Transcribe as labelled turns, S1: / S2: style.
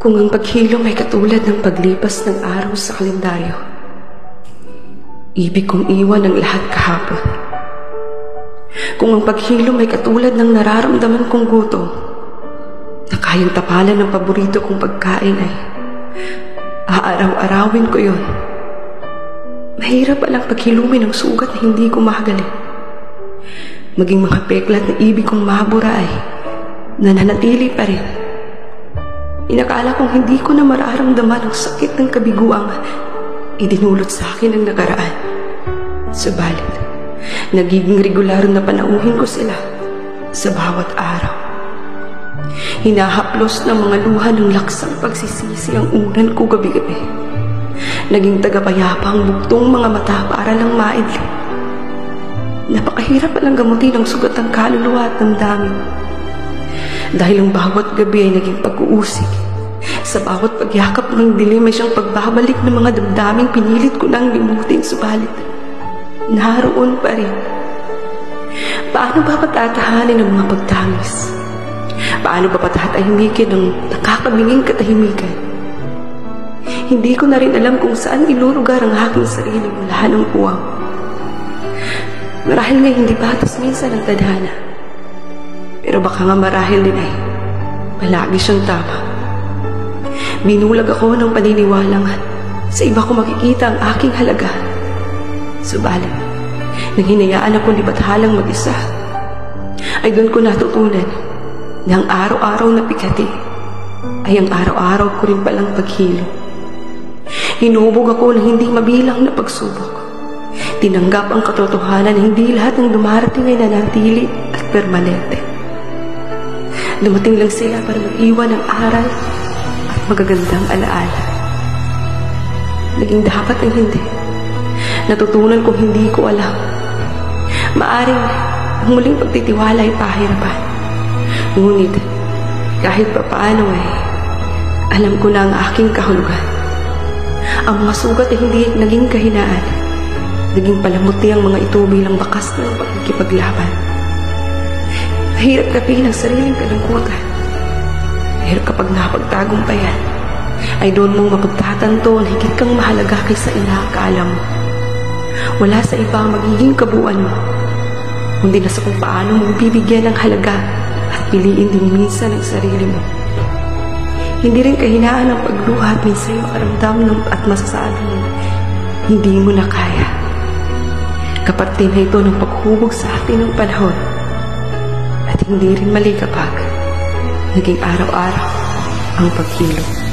S1: Kung ang paghilom ay katulad ng paglipas ng araw sa kalendaryo, ibig kong iwan ang lahat kahapon. Kung ang paghilom ay katulad ng nararamdaman kong gutom, na kayang tapalan ng paborito kong pagkain, ay aaraw-arawin ko yon. Mahirap palang paghilumin ang sugat na hindi ko magaling. Maging mga peklat na ibig kong mabura ay nananatili pa rin. Inakala kong hindi ko na mararamdaman ang sakit ng kabiguang idinulot sa akin ng nakaraan. Subalit, nagiging regular na panauhin ko sila sa bawat araw. Hinahaplos ng mga luha ng laksang pagsisisi ang unan ko gabi-gabi. Naging tagapayapa ang buktong mga mata para lang maidli. Napakahirap palang gamutin ang sugat ng kaluluwa at damdamin. Dahil ang bawat gabi ay naging pag-uusig. Sa bawat pagyakap ng dilim ay siyang pagbabalik ng mga damdaming pinilit ko nang limutin, subalit naroon pa rin. Paano ba patatahanin ang mga pagtangis? Paano ba patatahimikin ang nakakabinging katahimikan? Hindi ko na rin alam kung saan ilulugar ang aking sarili mula ng puwang. Marahil nga hindi patas minsan ang tadhana. Pero baka nga marahil din ay palagi siyang tama. Binulag ako ng paniniwalang sa iba ko makikita ang aking halaga. Subalit, nang hinayaan ako ni Bathalang mag-isa, ay doon ko natutunan na ang araw-araw na pikati ay ang araw-araw ko rin palang paghilom. Hinubog ako ng hindi mabilang na pagsubok. Tinanggap ang katotohanan na hindi lahat ng dumarating ay nanatili at permanente. Dumating lang sila para mag-iwan ng aral at magagandang alaala. Naging dapat ang hindi. Natutunan kong hindi ko alam. Maaring ang muling pagtitiwala ay pahirapan. Ngunit kahit papaano ay alam ko na ang aking kahulugan. Ang mga sugat ay hindi naging kahinaan. Naging palamuti ang mga ito bilang bakas ng pagkikipaglaban. Mahirap kapin ang sariling kalungkutan. Pero kapag napagtagumpayan, ay doon mong mapagtatanto na higit kang mahalaga kaysa inaakala mo. Wala sa iba ang magiging kabuuan mo, kundi na sa kung paano mo bibigyan ng halaga at piliin din minsan ang sarili mo. Hindi rin kahinaan ang pagluha at minsan makaramdam at masasabing hindi mo na kaya. Kaparte na ito ng paghubog sa atin ng panahon. At hindi rin mali kapag naging araw-araw ang paghilom.